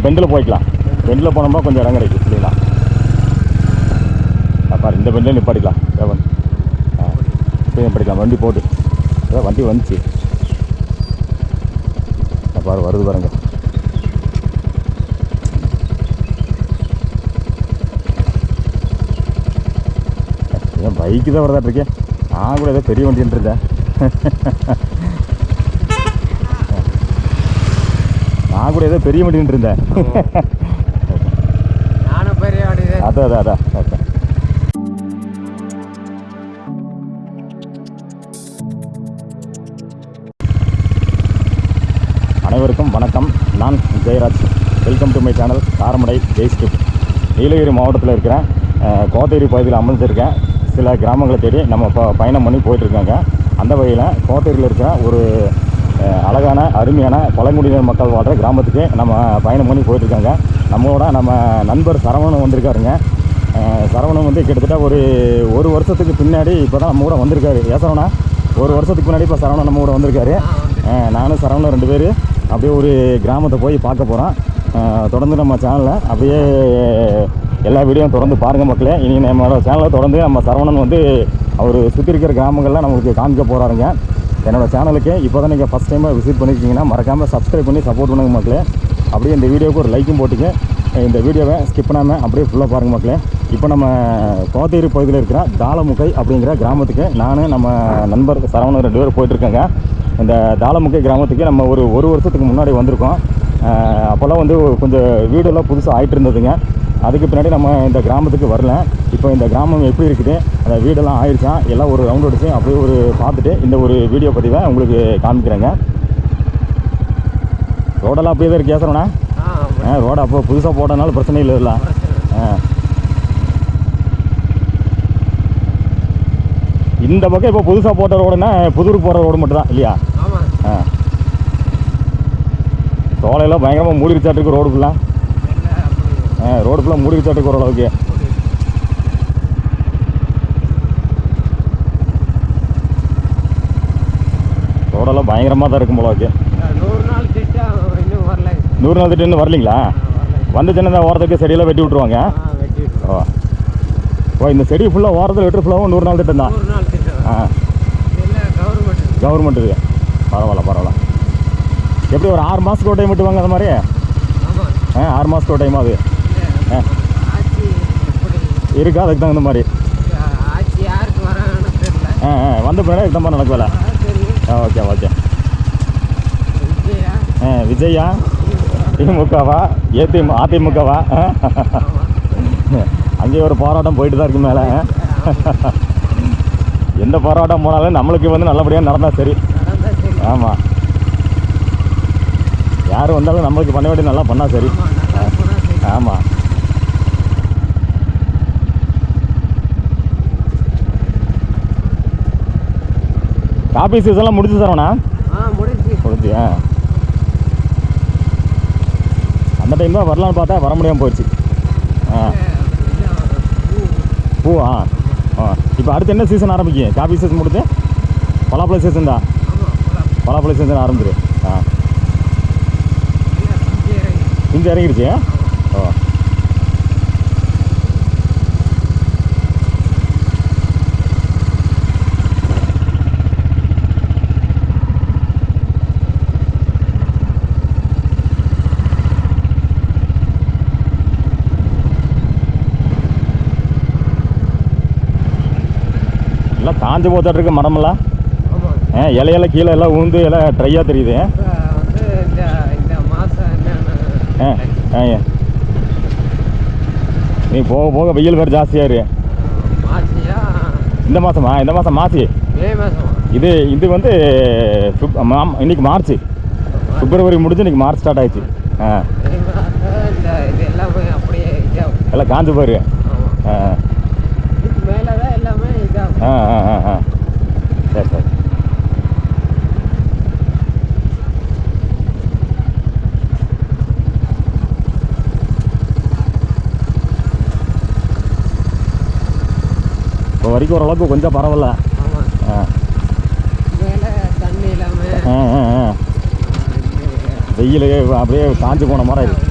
பெண்டில் போய்க்கலாம். பெண்டில் போனோம்னா கொஞ்சம் இடம் கிடைக்கும் இல்லைங்களா? பாரு இந்த பெண்டில் நிப்பாட்டிக்கலாம். நிப்பாட்டிக்கலாம் வண்டி போட்டு. அதான் வண்டி வந்துச்சு பாரு, வருது பாருங்க. ஏன் பைக்கு தான் வரதாட்டு இருக்கேன். நான் கூட ஏதோ பெரிய வண்டின்னு இருந்தேன். நான் கூட ஏதோ பெரிய வண்டின்னு இருந்தேன். அதான் அதான் அதான். அனைவருக்கும் வணக்கம். நான் Jayaraj. Welcome to my channel Karamadai ஜெய்ஸ்கிரிப்ட். நீலகிரி மாவட்டத்தில் இருக்கிறேன். கோத்தகிரி பகுதியில் அமர்ந்திருக்கேன். சில கிராமங்களை தேடி நம்ம பயணம் பண்ணி போயிட்டுருக்காங்க. அந்த வகையில் கோத்தகிரியில் இருக்கிற ஒரு அழகான அருமையான பழங்குடியினர் மக்கள் வாழ்கிற கிராமத்துக்கு நம்ம பயணம் பண்ணி போயிட்டுருக்காங்க. நம்மளோட நம்ம நண்பர் சரவணன் வந்திருக்காருங்க. சரவணன் வந்து கிட்டத்தட்ட ஒரு வருஷத்துக்கு பின்னாடி இப்போ தான் நம்ம கூட வந்திருக்காரு. சரவணா, ஒரு வருஷத்துக்கு முன்னாடி இப்போ சரவணன் நம்ம கூட வந்திருக்காரு. நானும் சரவணன் 2 பேர் அப்படியே ஒரு கிராமத்தை போய் பார்க்க போகிறோம். தொடர்ந்து நம்ம சேனலில் அப்படியே எல்லா வீடியோவும் தொடர்ந்து பாருங்கள் மக்களே. இனி நம்மளோட சேனலை தொடர்ந்து நம்ம சரவணன் வந்து அவர் சுற்றி இருக்கிற கிராமங்கள்லாம் நம்மளுக்கு காமிக்க போகிறாருங்க. என்னோடய சேனலுக்கு இப்போ தான் நீங்கள் ஃபஸ்ட் டைமாக விசிட் பண்ணியிருக்கீங்கன்னா மறக்காமல் சப்ஸ்கிரைப் பண்ணி சப்போர்ட் பண்ணுங்க மக்களே. அப்படியே இந்த வீடியோவுக்கு ஒரு லைக்கும் போட்டுங்க. இந்த வீடியோவை ஸ்கிப் பண்ணாமல் அப்படியே ஃபுல்லாக பாருங்கள் மக்களே. இப்போ நம்ம கோத்தகிரி பகுதியில் இருக்கிற தாளமுக்கை அப்படிங்கிற கிராமத்துக்கு நான் நம்ம நண்பர் சரவணன் 2 பேர் போயிட்டுருக்காங்க. இந்த தாளமுக்கை கிராமத்துக்கு நம்ம ஒரு வருஷத்துக்கு முன்னாடி வந்திருக்கோம். அப்போல்லாம் வந்து கொஞ்சம் வீடெல்லாம் புதுசாக ஆகிட்டு இருந்ததுங்க. அதுக்கு பின்னாடி நம்ம இந்த கிராமத்துக்கு வரல. இப்போ இந்த கிராமம் எப்படி இருக்குது, அந்த வீடெல்லாம் ஆயிடுச்சா எல்லாம் ஒரு ரவுண்ட் அடிச்சு அப்படியே ஒரு பார்த்துட்டு இந்த ஒரு வீடியோ பதிவை உங்களுக்கு காமிக்கிறேங்க. ரோடெல்லாம் அப்படியே தான் இருக்கு சரவணா? ரோடு அப்போ புதுசாக போட்டதுனால பிரச்சனை இல்லை. இல்லை இந்த பக்கம் இப்போ புதுசாக போட்ட ரோடுன்னா புதூர் போகிற ரோடு மட்டும் தான் இல்லையா? சோலையெல்லாம் பயங்கரமாக மூடிச்சாட்டுருக்கு. ரோடு ஃபுல்லாக ரோடு ஃபுல்லாக மூடிச்சாட்டுருக்கு ஓரளவுக்கு. ரோடெல்லாம் பயங்கரமாக தான் இருக்கும் போலவுக்கு. 100 நாள் திட்டம் இன்னும் வரலீங்களா? வந்துச்சுன்னா இந்த ஓரத்துக்கு செடியெல்லாம் வெட்டி விட்ருவாங்க. ஓ இந்த செடி ஃபுல்லாக ஓரத்தில் வெட்டுற ஃபுல்லாகவும் 100 நாள் திட்டம் தான். கவர்மெண்ட்டுக்கு பரவாயில்ல. எப்படி ஒரு 6 மாதத்துக்கு ஒரு டைம் விட்டுவாங்க அந்த மாதிரி? 6 மாதத்துக்கு ஒரு டைம் அது இருக்கா? அதுக்கு தகுந்த மாதிரி வந்த பின்னாடி இதுதான் மாதிரி நடக்கல. ஓகே. விஜயா திமுகவா அதிமுகவா? அங்கேயே ஒரு போராட்டம் போயிட்டு தான் இருக்கு மேலே. எந்த போராட்டம் போனாலும் நம்மளுக்கு வந்து நல்லபடியாக நடந்தால் சரி. ஆமாம், யார் வந்தாலும் நம்மளுக்கு பண்ண வேண்டிய நல்லா பண்ணால் சரி. ஆமாம். காபி சீசன்லாம் முடிச்சு தரோண்ணா? முடிச்சு. அந்த டைம் தான் வரலான்னு பார்த்தா வர முடியாமல் போயிடுச்சு. பூவா? இப்போ அடுத்து என்ன சீசன் ஆரம்பிக்கும்? காபி சீசன் முடிச்சு பலாப்பழ சீசன் தான். பலாப்பழ சீசன் ஆரம்பிச்சிரு. இங்கே இறங்கிடுச்சு. எல்லாம் காஞ்சு போத்தாட்டு இருக்கு மரமெல்லாம். இலையெல்லாம் கீழே எல்லாம் ஊந்து எல்லாம் ட்ரையாக தெரியுது. நீ போக போக வெயில் வேறு ஜாஸ்தியாரு. இந்த மாதம் மாசி. இது வந்து இன்னைக்கு மார்ச். பிப்ரவரி முடிஞ்சு இன்னைக்கு மார்ச் ஸ்டார்ட் ஆயிடுச்சு. எல்லாம் காஞ்சு பாரு. சரி. இப்போ வரைக்கும் ஓரளவுக்கு கொஞ்சம் பரவாயில்ல. வெயில் அப்படியே காஞ்சு போன மாதிரி இருக்கு.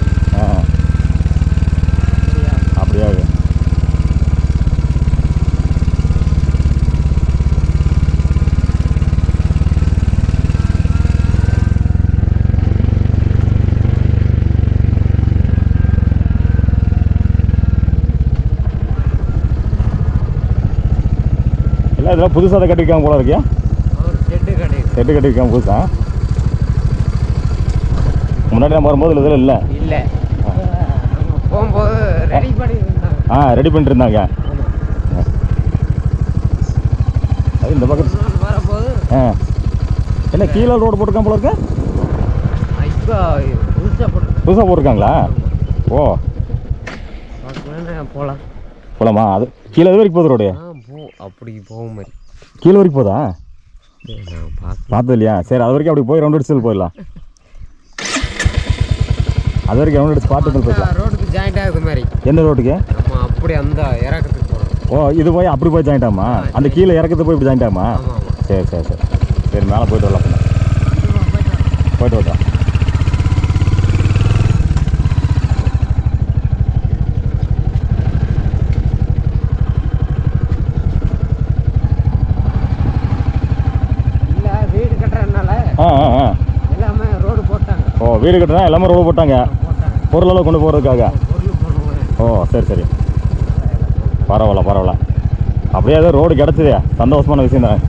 இல்லை இதெல்லாம் புதுசாக அதை கட்டிருக்காங்க போல இருக்கியா? செட்டு கட்டிருக்காங்க புதுசா. முன்னாடி நம்ம வரும்போது இதில் இல்லை இல்லை போகும்போது ரெடி பண்ணி ரெடி பண்ணிட்டு இருந்தாங்க. அது இந்த பக்கம் வரும்போது என்ன கீழே ரோடு போட்டிருக்கான் போல இருக்கு. இப்போ புதுசாக போட்டிருக்காங்களா? ஓ போகலாம் போலாமா? அது கீழே இது வரைக்கும் போகுது ரோடு. அப்படி போகும் மாதிரி கீழே வரைக்கும் போதா? பார்த்தது இல்லையா? சரி அது வரைக்கும் அப்படி போய் ரவுண்ட் அடிச்சு போயிடலாம். அது வரைக்கும் ரவுண்ட் அடிச்சு பார்த்து போயிடலாம். ரோடுக்கு ஜாயிண்ட் ஆகுது மாதிரி. எந்த ரோட்டுக்கு? நம்ம அப்படி அந்த இறக்கத்துக்கு போகிறோம். ஓ இது போய் அப்படி போய் ஜாயிண்ட் ஆகுமா? அந்த கீழே இறக்கத்து போய் இப்படி ஜாயிண்ட் ஆகுமா? சரி சரி சரி சரி மேலே போயிட்டு வரலாம். போயிட்டு வரலாம். எல்லாமே ரோடு போட்டாங்க. ஓ வீடு கட்டுறா எல்லாமே ரோடு போட்டாங்க பொருளெல்லாம் கொண்டு போகிறதுக்காக. ஓ சரி சரி பரவாயில்ல. அப்படியே ஏதோ ரோடு கிடச்சிதே, சந்தோஷமான விஷயம் தானே.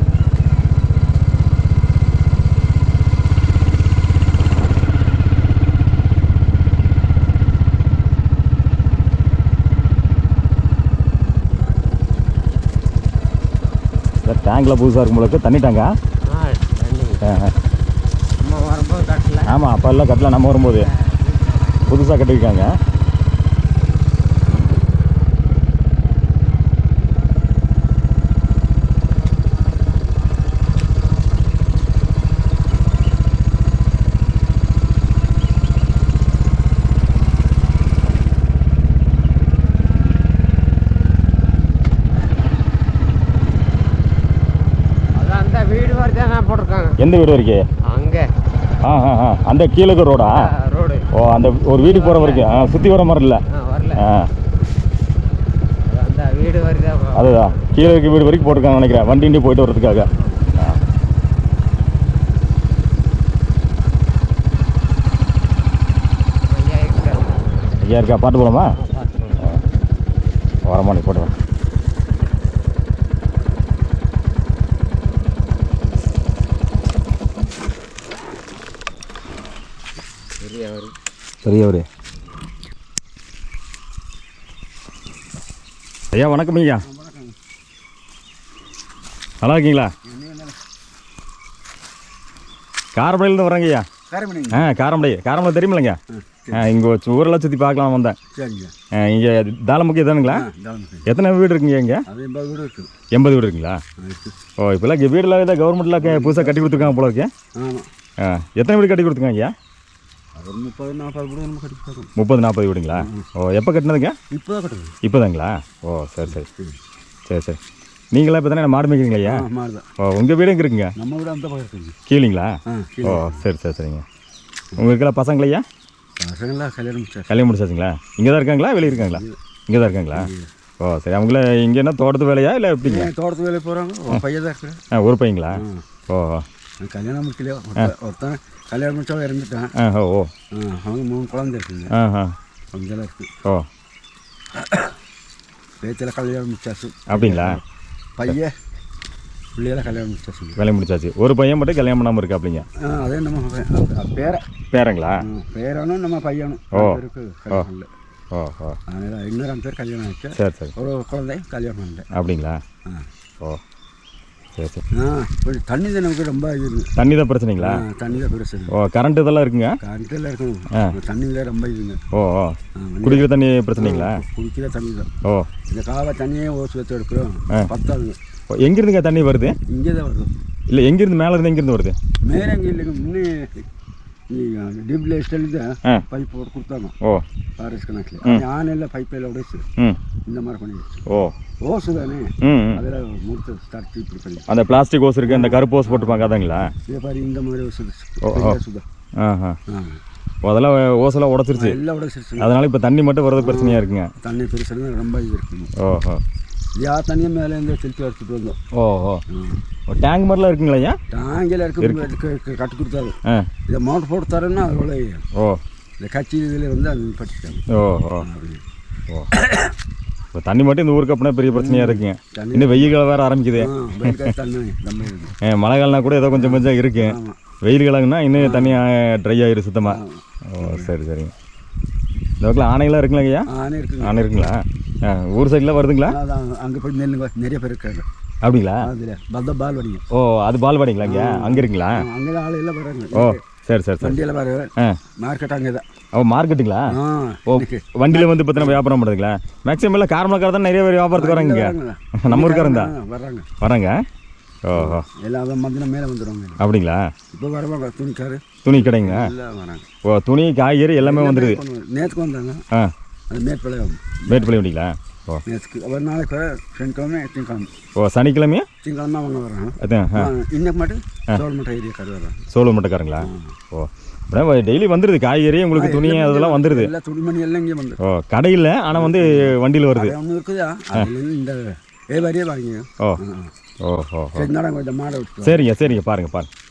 டேங்கில் புதுசாக இருக்கும் போல தண்ணி டேங்கா? ஆமாம் அப்போ எல்லாம் கட்டல, நம்ம வரும்போது புதுசாக கட்டியிருக்காங்க. எந்த வீடு வரைக்கும்? அங்கே அந்த கீழே ரோடா? ரோடு. ஓ அந்த ஒரு வீட்டுக்கு போகிற வரைக்கும் சுற்றி வர மாதிரி இல்லை. அந்த வீடு வருதா? அதுதான் கீழே இருக்க வீடு வரைக்கும் போட்டிருக்காங்க நினைக்கிறேன், வண்டி போயிட்டு வர்றதுக்காக. ஐயா இருக்கா? பாட்டு போகலாமா? வரமா நீ போட்டு வர. பெரியவர் ஐயா வணக்கம் ஐயா. நல்லா இருக்கீங்களா? காரமடையிலேருந்து வரேங்க ஐயா. காரமடை தெரியுமில்லைங்க? இங்கே ஊரெல்லாம் சுற்றி பார்க்கலாம் வந்தேன். இங்கே தாளமுக்கி தானுங்களா? எத்தனை வீடு இருக்குங்க இங்கே? 80 வீடு இருக்குங்களா? ஓ இப்போல்லாம் இங்கே வீடெல்லாம் ஏதாவது கவர்மெண்ட்டில் புதுசாக கட்டி கொடுத்துருக்காங்க போல இருக்கேன். எத்தனை வீடு கட்டி கொடுத்துருக்காங்க ஐயா? 30-40 வீடுங்களா? ஓ எப்போ கட்டினதுங்க? இப்போதாங்களா? ஓ சரி சரி சரி சரி. நீங்களா இப்போ தானே மாடு மேய்க்கிறீங்களா ஐயா? ஓ உங்கள் வீடு எங்கே இருக்குங்க? கீழேங்களா? ஓ சரி சரி சரிங்க. உங்களுக்கெல்லாம் பசங்களா ஐயா? கல்யாணம் முடிச்சாச்சுங்களா? இங்கே தான் இருக்காங்களா வெளியே இருக்காங்களா? இங்கே தான் இருக்காங்களா? ஓ சரி. அவங்கள இங்கே என்ன தோட்டத்து வேலையா இல்லை எப்படிங்க? தோட்டத்து வேலை போகிறாங்க. பையன் தான் இருக்கிறேன். ஒரு பையங்களா? ஓ கல்யாணம் முடிக்கலையோ ஒருத்தன் கல்யாணம் முடிச்சா இறந்துட்டான். ஓ அவங்க 3 குழந்தை இருக்குங்க. கொஞ்சம் இருக்குது. ஓ பேச்சில் கல்யாணம் முடிச்சாச்சு. அப்படிங்களா? பையன் பிள்ளையெல்லாம் கல்யாணம் முடிச்சாச்சு. கல்யாணம் முடிச்சாச்சு. ஒரு பையன் மட்டும் கல்யாணம் பண்ணாமல் இருக்கா? அப்படிங்க? அதே நம்ம பேரங்களா? பேரனும் நம்ம பையனும் இருக்கு. ஓ அதனால் இன்னொரு 2 பேர் கல்யாணம் ஆச்சு. சரி சரி. ஒரு குழந்தையும் கல்யாணம் பண்ணல. அப்படிங்களா? ஓ சரி சரி. கொஞ்சம் தண்ணி தான் நமக்கு ரொம்ப இது இருக்குது. தண்ணி தான் பிரச்சனைங்களா? தண்ணி தான் பிரச்சனை. ஓ கரண்ட் இதெல்லாம் இருக்குங்க? கரண்ட் எல்லாம் இருக்கும். தண்ணி தான் ரொம்ப இதுங்க. ஓ குடிக்கிற தண்ணி பிரச்சனைங்களா? குடிக்கிற தண்ணி தான். ஓ இந்த காவா தண்ணியே ஓசி வச்சு எடுக்கிறோம். பத்தாதுங்க. எங்கேருந்துங்க தண்ணி வருது? இங்கே தான் வருது. இல்லை எங்கேருந்து மேலே இருந்து எங்கேருந்து வருது? மேலே எங்கே இல்லைங்க. முன்னே டிப்ல ஸ்டெல்லிருந்து பைப் போட்டு கொடுத்தாங்க. ஓ ஃபாரஸ்ட் கணக்கில் யானையில் பைப்பெல்லாம் உடைச்சு இந்த மாதிரி பண்ணிடுச்சு. ஓ ஓசு தானே. அதில் முடித்து ஸ்டார்ட் இப்படி பண்ணி அந்த பிளாஸ்டிக் ஓஸ் இருக்குது, அந்த கருப்பு ஓஸ் போட்டுப்பாங்க அதாங்களா? இதே மாதிரி இந்த மாதிரி ஓசு சுதா. அதெல்லாம் ஓசெல்லாம் உடச்சிருச்சு. எல்லாம் உடச்சிருச்சு. அதனால இப்போ தண்ணி மட்டும் வரது பிரச்சனையாக இருக்குங்க. தண்ணி பெருசுனா ரொம்ப இது இருக்குங்க. ஓஹோ. தண்ணியும் மேலேருந்து திருப்பி எடுத்துகிட்டு வந்தோம். ஓஹோ. டேங்க் மாதிரிலாம் இருக்குங்களா ஐயா? டேங்கில் இருக்கு கட்டி கொடுத்தாரு. இதை மோட்டர் போட்டு தரேன்னா அவ்வளோ. இந்த கட்சி இதில் வந்து அது படிச்சுட்டாங்க. ஓஹோ. ஓ இப்போ தண்ணி மட்டும் இந்த ஊருக்கு அப்படின்னா பெரிய பிரச்சனையாக இருக்குங்க. தண்ணி இன்னும் வெயில் காலம் வேறு ஆரம்பிக்குது. வெயில் காலம் தண்ணி கம்மியாக இருக்குது. மழை காலம்னா கூட ஏதோ கொஞ்சம் கொஞ்சம் இருக்கு. ஆமாம். வெயில் காலங்கன்னா இன்னும் தண்ணி ட்ரை ஆயிரும் சுத்தமாக. ஓ சரி சரிங்க. இந்த பக்கம் ஆணைகளாம் இருக்குங்களா ஐயா? ஆனே இருக்குங்க. ஆனை இருக்குங்களா? ஊர் சைடில் வருதுங்களா? அதான் அங்கே போய் நெல்லுங்க நிறைய பேர் இருக்காங்க. அப்படிங்களா? அதில் பல்தான் பால்வாடிங்க. ஓ அது பால்வாடிங்களா இங்கே? அங்கே இருக்குங்களா? அங்கே தான் ஆள் எல்லாம் வராங்க. ஓ சரி சரி சரி. வண்டியில் வர மார்க்கெட் அங்கே தான். ஓ மார்க்கெட்டுங்களா? ஓ இன்னைக்கு வண்டியில் வந்து பார்த்தீங்கன்னா வியாபாரம் பண்ணுறதுங்களா? மேக்ஸிமம் எல்லாம் காரமலக்கார தான் நிறைய பேர் வியாபாரத்துக்கு வராங்க இங்கே. நம்ம ஊருக்காரன் தான் வர்றாங்க. வராங்க. ஓஹோ எல்லாம் மந்தினா மேலே வந்துடுவாங்க. அப்படிங்களா? இப்போ வருவாங்க துணிக்காரு துணி கடைங்க. எல்லாம் வராங்க. ஓ துணி காய்கறி எல்லாமே வந்துடுது. நேற்றுக்கு வந்தாங்க. அது மேற்பாளையம். மேட்டுப்பாளையம் வண்டிங்களா? ஓ நேற்றுக்கு ஒரு நாளைக்கு ரெண்டுக்கிழமை திங்கக்கிழமை. ஓ சனிக்கிழமையா? திங்கக்கிழமை அவங்க வர்றாங்க. அதான் இன்னைக்கு மட்டும் சோழமட்டை ஏரியாக்கார் வர்றாங்க. சோழ மட்டுக்காரங்களா? ஓ அப்படியே டெய்லி வந்துடுது காய்கறி உங்களுக்கு துணி அதெல்லாம் வந்துடுது. எல்லா துணிமணி எல்லாம் இங்கே வந்து. ஓ கடையில் ஆனால் வந்து வண்டியில் வருது. ஒன்று இருக்குதா அதுலேருந்து இந்த வியாபாரியே வாங்க. ஓ ஓ ஓ சரி நடங்க இந்த மாடை விட்டு. சரிங்க சரிங்க பாருங்கள் பாருங்கள்.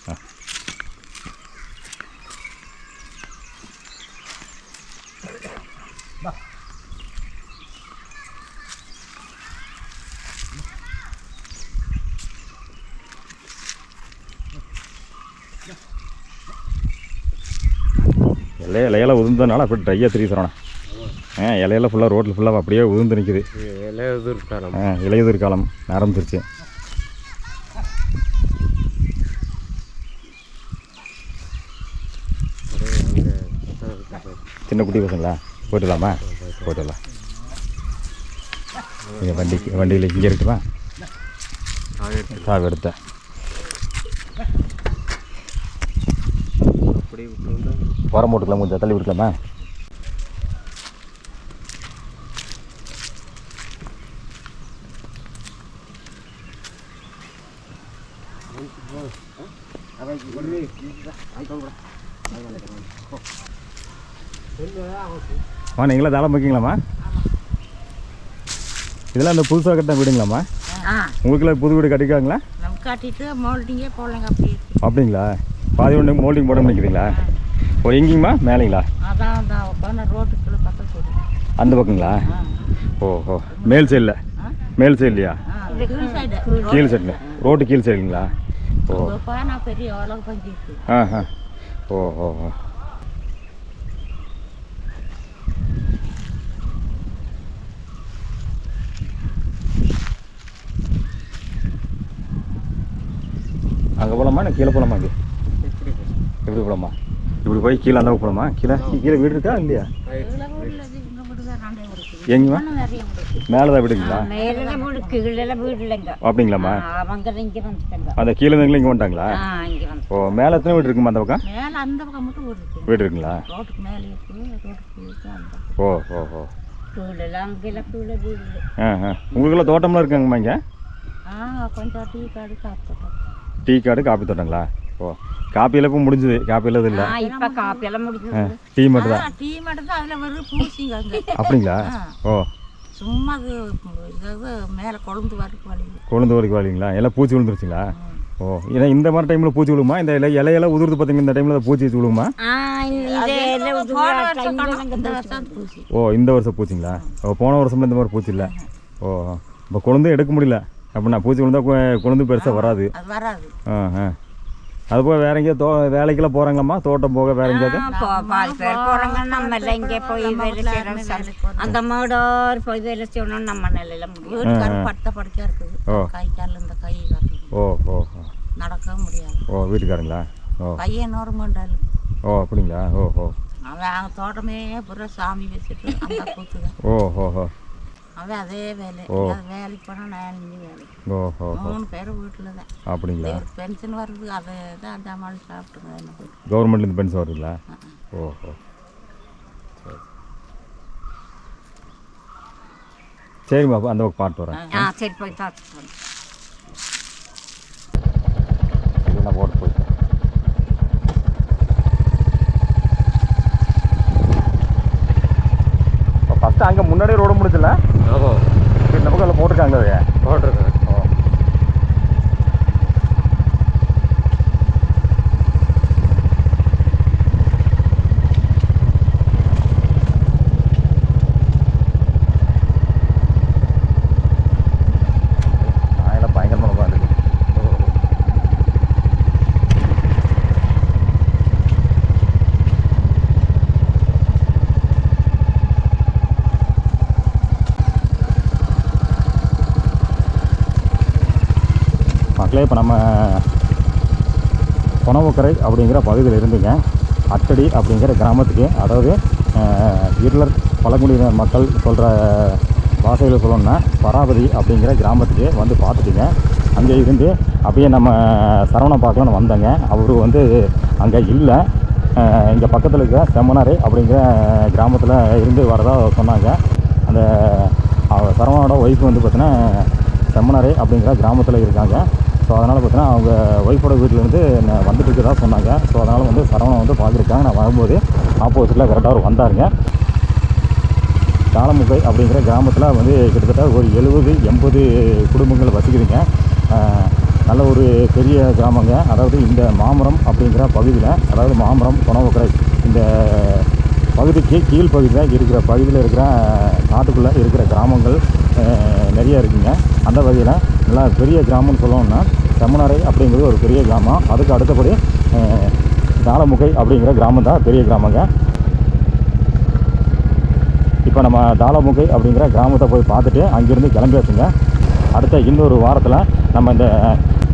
இலையெல்லாம் உதிர்ந்ததுனால அப்படி ட்ரையாக திரி தரோண்ணா. இலையெல்லாம் ஃபுல்லாக ரோட்டில் ஃபுல்லாக அப்படியே உதிர்ந்து நிற்குது. இலையுதிர் காலம். இலையுதிர் காலம் ஆரம்பிச்சிருச்சு. சின்ன குட்டி பசங்களா? போய்ட்டுலாமா? போய்ட்டுலாம். நீங்கள் வண்டியில் இங்கே இருக்குமா? சாவி எடுத்தேன். உரம் போட்டுக்கலாம், கொஞ்சம் தள்ளி விட்டுக்கலாமா? நீங்களா தாளம் வைக்கீங்களாம்மா? இதெல்லாம் இந்த புதுசாக கட்டின வீடுங்களாம்மா? உங்களுக்குலாம் புது வீடு கட்டிக்காங்களா? கட்டிட்டு மோல்டிங்கே போடலங்க. அப்படிங்களா? பாதி ஒன்று மோல்டிங் போட நினைக்கிறீங்களா? ஓ எங்கேங்கம்மா? மேலேங்களா? அதான் ரோட்டுக்குள்ள பக்கத்து. அந்த பக்கங்களா? ஓஹோ மேல் சைடில்? மேல் சைடு இல்லையா? கீழ் சைடுங்க. ரோட்டு கீழ் சைடுங்களா? ஓ பெரிய உலக பஞ்சாயத்து. ஓஹோ அங்கே போகலாமா? நான் கீழே போகலாமா? இங்கே எப்படி போகலாமா? இப்படி போய் கீழே அந்த போகலாமா? கீழே வீடு இருக்கா இல்லையா? எங்கேம்மா? மேலே தான் வீடுங்களா? அப்படிங்களாம்மா? அந்த கீழே இருந்தவங்களும் இங்கே வந்துட்டாங்களா? ஓ மேலே எத்தனை வீடு இருக்குமா அந்த பக்கம்? வீடு இருக்குங்களா? ஓ ஓ ஓ உங்களுக்குள்ள தோட்டம்லாம் இருக்காங்கம்மா இங்கே? டீ காடு காப்பி தோட்டங்களா? ஓ காப்பியில் இப்போ முடிஞ்சுது. காப்பியில் இது இல்லை. டீ மட்டும் தான். அப்படிங்களா? ஓ சும்மா மேலே கொழுந்து வரைக்கும் வாழிங்களா? எல்லாம் பூச்சி விழுந்துருச்சுங்களா? ஓ ஏன்னா இந்த மாதிரி டைமில் பூச்சி விழுமா? இந்த இலையெல்லாம் உதிர்ந்து பார்த்தீங்கன்னா இந்த டைமில் பூச்சி வச்சு விழுமா? ஓ இந்த வருஷம் பூச்சிங்களா? ஓ போன வருஷம்ல இந்த மாதிரி பூச்சி இல்லை. ஓ இப்போ கொழுந்து எடுக்க முடியல அப்படின்னா? பூச்சி விழுந்தா கொழுந்து பெருசாக வராது. அது போக வேற எங்கேயோ வேலைக்கெல்லாம் போகிறாங்களாம்மா? தோட்டம் போக வேற எங்கேயாவது? அந்த மாடோர் போய் வேலை செய்யணும். நம்ம நிலையில படுத்த படுக்கையா இருக்குது. கை காலில் இந்த கை ஓ ஓ நடக்க முடியாது. ஓ வீட்டுக்காரங்களா? ஓ பையன் ஒரு மண்டாலும். ஓ அப்படிங்களா? ஓ ஓ அவன் தோட்டமே பூரா சாமி வச்சுட்டு அந்த கூத்துதான். ஓ ஓ ஓ அவன் அதே வேலை. வேலைக்கு போனால் நான் வேலைக்கு. ஓ ஓ 3 பேர் வீட்டில் தான். அப்படிங்களா? பென்ஷன் வருது. அதை தான் அந்த மாதிரி சாப்பிட்டுங்க. கவர்மெண்ட்லேருந்து பென்ஷன் வருதுங்களா? ஓ ஓ சரிம்மா அந்த பக்கம் பாட்டு வரேன். சரி போய் பார்த்து நான் போட்டு போய் ஃபஸ்ட்டு அங்கே முன்னாடியே ரோடு முடிச்சல? இந்த பக்கம் அதில் போட்டிருக்காங்க. அது போட்டிருக்கேன். ஓ மக்களே, இப்போ நம்ம கொணவக்கரை அப்படிங்கிற பகுதியில் இருந்துங்க அட்டடி அப்படிங்கிற கிராமத்துக்கு, அதாவது இருளர் பழங்குடியினர் மக்கள் சொல்கிற பாஷையில் சொல்லணும்னா பராபதி அப்படிங்கிற கிராமத்துக்கு வந்து பார்த்துட்டுங்க. அங்கே இருந்து அப்படியே நம்ம சரவணை பார்க்கலான்னு வந்தேங்க. அவர் வந்து அங்கே இல்லை, இங்கே பக்கத்தில் இருக்கிற செம்மனாரை அப்படிங்கிற கிராமத்தில் இருந்து வரதா சொன்னாங்க. அந்த சரவணோட ஒய்ஃப் வந்து பார்த்தீங்கன்னா செம்மனாரை அப்படிங்கிற கிராமத்தில் இருக்காங்க. ஸோ அதனால் பார்த்தீங்கன்னா அவங்க ஒய்ஃபோட வீட்டிலேருந்து வந்துட்டு இருக்கிறதா சொன்னாங்க. ஸோ அதனால் வந்து சரவணை வந்து பார்த்துருக்காங்க. நான் வரும்போது ஆப்போசிட்டில் கரெக்டாக அவர் வந்தாருங்க. தாளமுகை அப்படிங்கிற கிராமத்தில் வந்து கிட்டத்தட்ட ஒரு 70-80 குடும்பங்கள் வசிக்குதுங்க. நல்ல ஒரு பெரிய கிராமங்க. அதாவது இந்த மாமரம் அப்படிங்கிற பகுதியில், அதாவது மாமரம் கொணவக்கரை இந்த பகுதிக்கு கீழ்ப்பகுதியில் இருக்கிற பகுதியில் இருக்கிற காட்டுக்குள்ளே இருக்கிற கிராமங்கள் நிறைய இருக்குங்க. அந்த வகையில் நல்லா பெரிய கிராமம்னு சொல்லணும்னா செம்மனாரை அப்படிங்கிறது ஒரு பெரிய கிராமம். அதுக்கு அடுத்தபடி தாளமுகை அப்படிங்கிற கிராமம் தான் பெரிய கிராமங்க. இப்போ நம்ம தாளமுகை அப்படிங்கிற கிராமத்தை போய் பார்த்துட்டு அங்கேருந்து கிளம்பியாச்சுங்க. அடுத்த இன்னொரு வாரத்தில் நம்ம இந்த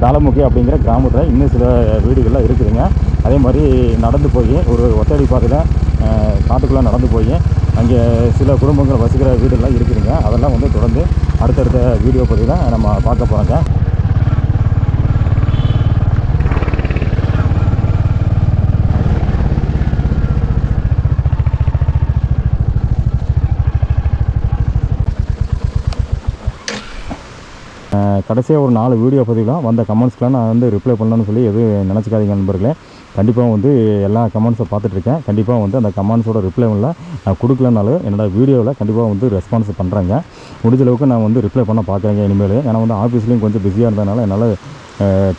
தாளமுகை அப்படிங்கிற கிராமத்தில் இன்னும் சில வீடுகள்லாம் இருக்குதுங்க. அதே மாதிரி நடந்து போய் ஒரு ஒத்தடி பாதையில் காட்டுக்குள்ளே நடந்து போய் அங்கே சில குடும்பங்கள் வசிக்கிற வீடுகள்லாம் இருக்குதுங்க. அதெல்லாம் வந்து தொடர்ந்து அடுத்தடுத்த வீடியோ பதிவில் நம்ம பார்க்க போகிறோங்க. கடைசியாக ஒரு 4 வீடியோ பதிவுலாம் வந்த கமெண்ட்ஸ்க்கெலாம் நான் வந்து ரிப்ளை பண்ணணும்னு சொல்லி எதுவும் நினச்சிக்காதீங்க நண்பர்களே. கண்டிப்பாக வந்து எல்லா கமெண்ட்ஸை பார்த்துட்ருக்கேன். கண்டிப்பாக வந்து அந்த கமெண்ட்ஸோட ரிப்ளைவில் நான் கொடுக்கலனாலும் என்னோடய வீடியோவில் கண்டிப்பாக வந்து ரெஸ்பான்ஸ் பண்ணுறேங்க. முடிஞ்சளவுக்கு நான் வந்து ரிப்ளை பண்ண பார்க்குறேங்க இனிமேல். ஏன்னா வந்து ஆஃபீஸ்லேயும் கொஞ்சம் பிஸியாக இருந்ததுனால என்னால்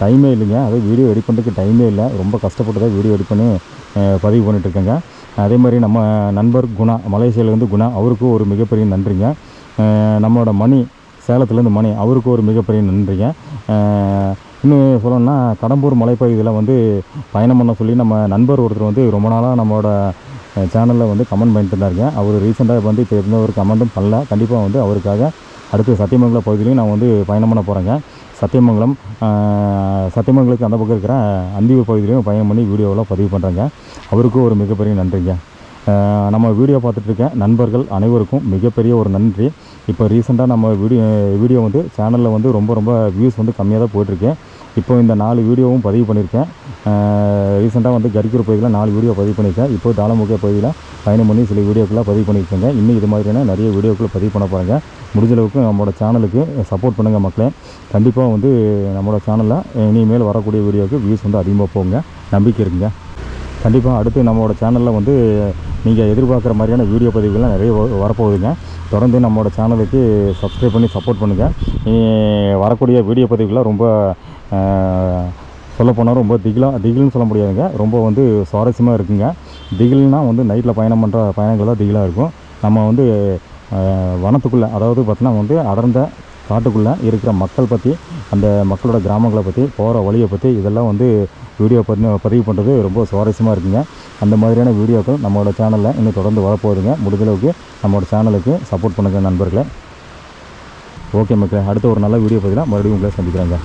டைமே இல்லைங்க. அது வீடியோ எடிட் பண்ணுறதுக்கு டைமே இல்லை. ரொம்ப கஷ்டப்பட்டு தான் வீடியோ எடிட் பண்ணி பதிவு பண்ணிகிட்ருக்கேங்க. அதே மாதிரி நம்ம நண்பர் குணா, மலேசியாவிலேருந்து குணா, அவருக்கும் ஒரு மிகப்பெரிய நன்றிங்க. நம்மளோட மணி, சேலத்துலேருந்து மணி, அவருக்கு ஒரு மிகப்பெரிய நன்றிங்க. இன்னும் சொல்லணும்னா கடம்பூர் மலைப்பகுதியில் வந்து பயணம் பண்ண சொல்லி நம்ம நண்பர் ஒருத்தர் வந்து ரொம்ப நாளாக நம்மளோட சேனலில் வந்து கமெண்ட் பண்ணிட்டு இருந்தாருங்க. அவர் ரீசெண்டாக வந்து இப்போ எந்த ஒரு கமெண்ட்டும் பண்ணல. கண்டிப்பாக வந்து அவருக்காக அடுத்து சத்தியமங்கலம் பகுதியிலையும் நான் வந்து பயணம் பண்ண போகிறேங்க. சத்தியமங்கலத்துக்கு அந்த பக்கம் இருக்கிற அந்தியூர் பகுதியிலையும் பயணம் பண்ணி வீடியோவெல்லாம் பதிவு பண்ணுறேங்க. அவருக்கும் ஒரு மிகப்பெரிய நன்றிங்க. நம்ம வீடியோ பார்த்துட்ருக்க நண்பர்கள் அனைவருக்கும் மிகப்பெரிய ஒரு நன்றி. இப்போ ரீசெண்டாக நம்ம வீடியோ வந்து சேனலில் வந்து ரொம்ப வியூஸ் வந்து கம்மியாக தான் போயிட்டுருக்கேன். இப்போ இந்த 4 வீடியோவும் பதிவு பண்ணியிருக்கேன். ரீசெண்டாக வந்து கரிக்கூர் பகுதியில் 4 வீடியோ பதிவு பண்ணியிருக்கேன். இப்போ தாளமுகை பகுதியில் பயணம் பண்ணி சில வீடியோக்கெல்லாம் பதிவு பண்ணியிருக்கேங்க. இன்னும் இது மாதிரியான நிறைய வீடியோக்களை பதிவு பண்ண போகிறேங்க. முடிஞ்சளவுக்கு நம்மளோட சேனலுக்கு சப்போர்ட் பண்ணுங்கள் மக்களே. கண்டிப்பாக வந்து நம்மளோட சேனலில் இனிமேல் வரக்கூடிய வீடியோவுக்கு வியூஸ் வந்து அதிகமாக போகுங்க, நம்பிக்கை இருக்குங்க. கண்டிப்பாக அடுத்து நம்மளோட சேனலில் வந்து நீங்கள் எதிர்பார்க்குற மாதிரியான வீடியோ பதிவுகள்லாம் நிறைய வரப்போகுதுங்க. தொடர்ந்து நம்மளோட சேனலுக்கு சப்ஸ்கிரைப் பண்ணி சப்போர்ட் பண்ணுங்கள். வரக்கூடிய வீடியோ பதிவுகள்லாம் ரொம்ப சொல்லப்போனால் ரொம்ப திகில்னு சொல்ல முடியாதுங்க. ரொம்ப வந்து சுவாரஸ்யமாக இருக்குங்க. திகில்னால் வந்து நைட்டில் பயணம் பண்ணுற பயணங்கள் தான் திகிலாக இருக்கும். நம்ம வந்து வனத்துக்குள்ளே, அதாவது பார்த்தீங்கன்னா வந்து அடர்ந்த காட்டுக்குள்ளே இருக்கிற மக்கள் பற்றி, அந்த மக்களோட கிராமங்களை பற்றி, போகிற வழியை பற்றி இதெல்லாம் வந்து வீடியோ பதிவு பண்ணுறது ரொம்ப சுவாரஸ்யமாக இருக்குங்க. அந்த மாதிரியான வீடியோக்கள் நம்மளோட சேனலில் இன்னும் தொடர்ந்து வரப்போகுதுங்க. முடிஞ்சளவுக்கு நம்மளோட சேனலுக்கு சப்போர்ட் பண்ணுங்கள் நண்பர்களே. ஓகே மக்களே, அடுத்த ஒரு நல்ல வீடியோ பதிவில் மறுபடியும் உங்களை சந்திக்கிறேங்க.